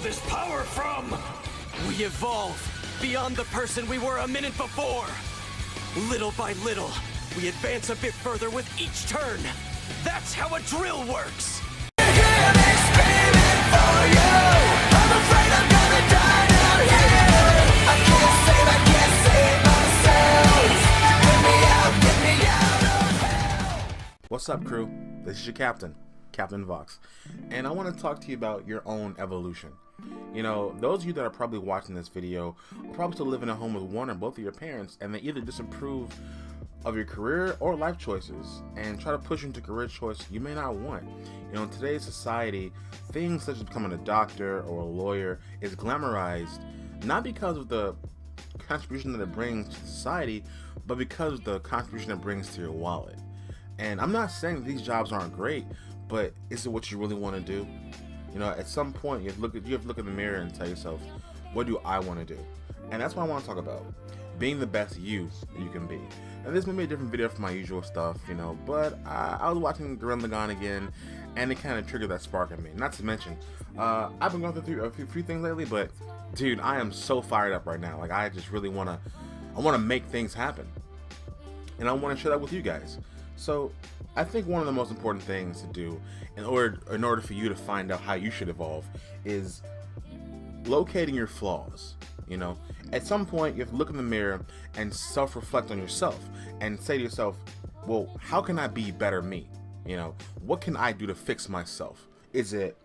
this power from? We evolve beyond the person we were a minute before. Little by little, we advance a bit further with each turn. That's how a drill works. What's up, crew? This is your captain, Captain Vox, and I want to talk to you about your own evolution. You know, those of you that are probably watching this video are probably still living at home with one or both of your parents, and they either disapprove of your career or life choices and try to push you into career choice you may not want. You know, in today's society, things such as becoming a doctor or a lawyer is glamorized, not because of the contribution that it brings to society, but because of the contribution it brings to your wallet. And I'm not saying these jobs aren't great, but is it what you really want to do? You know, at some point you have to look in the mirror and tell yourself, what do I want to do? And that's what I want to talk about. Being the best you that you can be. And this may be a different video from my usual stuff, you know, but I was watching Gurren Lagann again, and it kind of triggered that spark in me. Not to mention, I've been going through a few things lately, but dude, I am so fired up right now. Like, I just really want to make things happen. And I want to share that with you guys. So I think one of the most important things to do in order for you to find out how you should evolve is locating your flaws. You know, at some point you have to look in the mirror and self-reflect on yourself and say to yourself, well, how can I be better me? You know, what can I do to fix myself? Is it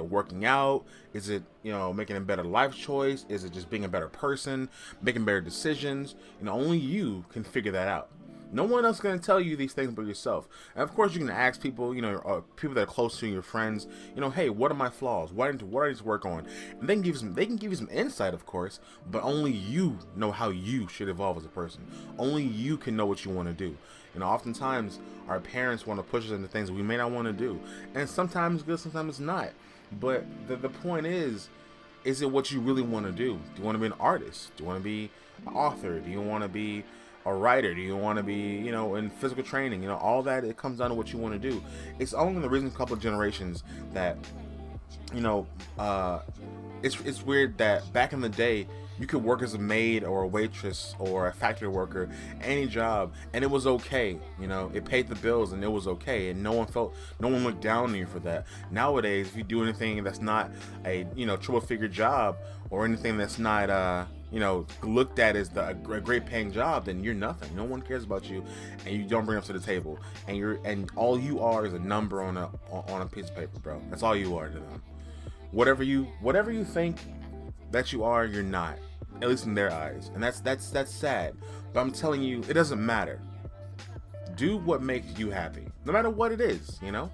working out? Is it, you know, making a better life choice? Is it just being a better person, making better decisions? You know, only you can figure that out. No one else is going to tell you these things but yourself. And of course, you can ask people, you know, people that are close to you, your friends, you know, hey, what are my flaws? What do I need to work on? And they can give you some insight, of course, but only you know how you should evolve as a person. Only you can know what you want to do. You know, oftentimes our parents want to push us into things we may not want to do. And sometimes it's good, sometimes it's not. But the point is it what you really want to do? Do you want to be an artist? Do you want to be an author? Do you want to be a writer? Do you want to be, you know, in physical training? You know, all that, it comes down to what you want to do. It's only in the recent couple of generations that, you know, it's weird that back in the day you could work as a maid or a waitress or a factory worker, any job, and it was okay. You know, it paid the bills and it was okay, and no one looked down on you for that. Nowadays, if you do anything that's not a, you know, triple figure job or anything that's not you know, looked at as a great paying job, then you're nothing. No one cares about you, and you don't bring up to the table, and all you are is a number on a piece of paper, bro. That's all you are to them. Whatever you think that you are, you're not, at least in their eyes, and that's sad. But I'm telling you, it doesn't matter. Do what makes you happy, no matter what it is. You know,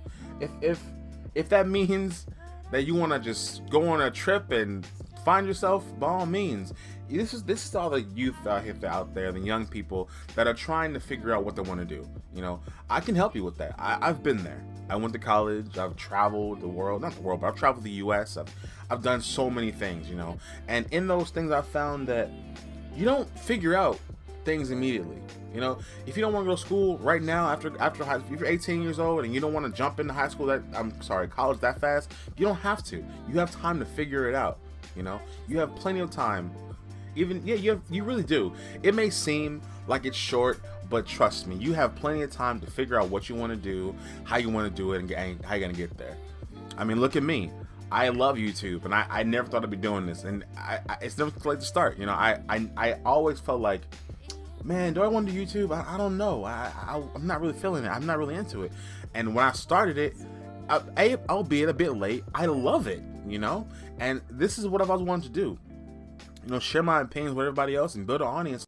if that means that you want to just go on a trip and find yourself, by all means. This is all the youth out there, the young people that are trying to figure out what they want to do. You know, I can help you with that. I've been there. I went to college. I've traveled the world, not the world, but I've traveled the U.S. I've done so many things, you know. And in those things, I've found that you don't figure out things immediately. You know, if you don't want to go to school right now after high, if you're 18 years old and you don't want to jump into college that fast, you don't have to. You have time to figure it out. You know, you have plenty of time. You really do. It may seem like it's short, but trust me, you have plenty of time to figure out what you want to do, how you want to do it, and how you're gonna get there. I mean, look at me. I love YouTube, and I never thought I'd be doing this, and it's never too late to start. You know, I always felt like, man, do I want to do YouTube? I don't know. I'm not really feeling it. I'm not really into it. And when I started it, albeit a bit late, I love it. You know, and this is what I've always wanted to do. You know, share my opinions with everybody else and build an audience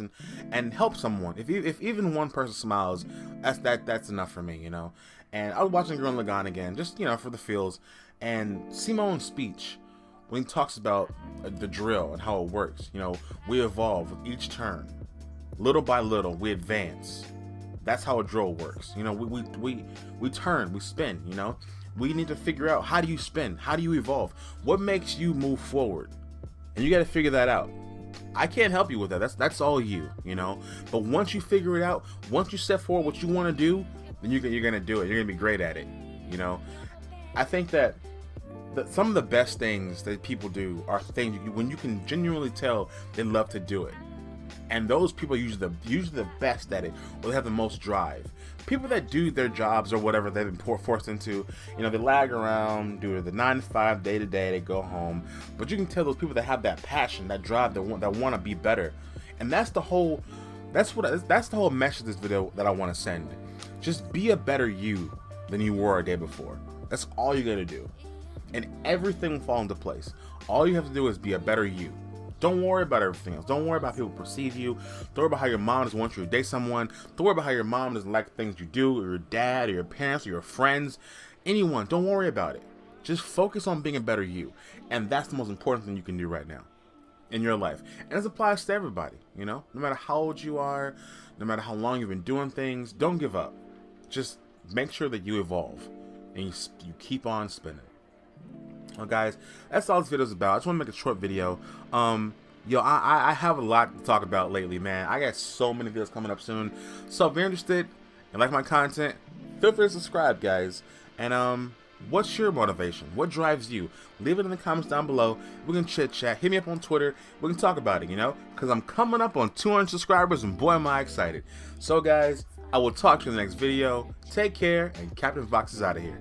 and help someone. If even one person smiles, that's enough for me, you know. And I was watching Gurren Lagann again, just, you know, for the feels, and Simon's speech when he talks about the drill and how it works. You know, we evolve with each turn, little by little, we advance. That's how a drill works. You know, we turn, we spin. You know, we need to figure out, how do you spin? How do you evolve? What makes you move forward? And you got to figure that out. I can't help you with that. That's all you know. But once you figure it out, once you set forward what you want to do, then you're gonna do it. You're gonna be great at it. You know, I think that some of the best things that people do are things when you can genuinely tell they love to do it. And those people are usually the best at it, or they have the most drive. People that do their jobs or whatever they've been forced into, you know, they lag around, do the 9 to 5, day to day, they go home. But you can tell those people that have that passion, that drive, that want to be better. And that's the whole message of this video that I want to send. Just be a better you than you were a day before. That's all you gotta do, and everything will fall into place. All you have to do is be a better you. Don't worry about everything else. Don't worry about how people perceive you. Don't worry about how your mom doesn't want you to date someone. Don't worry about how your mom doesn't like things you do, or your dad, or your parents, or your friends. Anyone. Don't worry about it. Just focus on being a better you. And that's the most important thing you can do right now in your life. And this applies to everybody, you know? No matter how old you are, no matter how long you've been doing things, don't give up. Just make sure that you evolve and you keep on spinning. Well, guys, that's all this video is about. I just want to make a short video. I have a lot to talk about lately, man. I got so many videos coming up soon. So if you're interested and like my content, feel free to subscribe, guys. And what's your motivation? What drives you? Leave it in the comments down below. We can chit chat. Hit me up on Twitter. We can talk about it, you know, because I'm coming up on 200 subscribers, and boy, am I excited. So, guys, I will talk to you in the next video. Take care, and Captain Vox is out of here.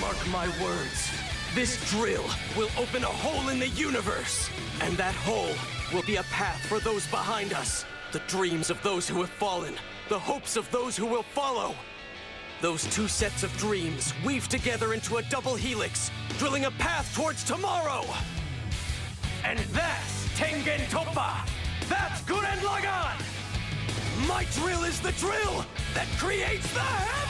Mark my words, this drill will open a hole in the universe, and that hole will be a path for those behind us, the dreams of those who have fallen, the hopes of those who will follow. Those two sets of dreams weave together into a double helix, drilling a path towards tomorrow. And that's Tengen Toppa. That's Gurren Lagann. My drill is the drill that creates the heaven.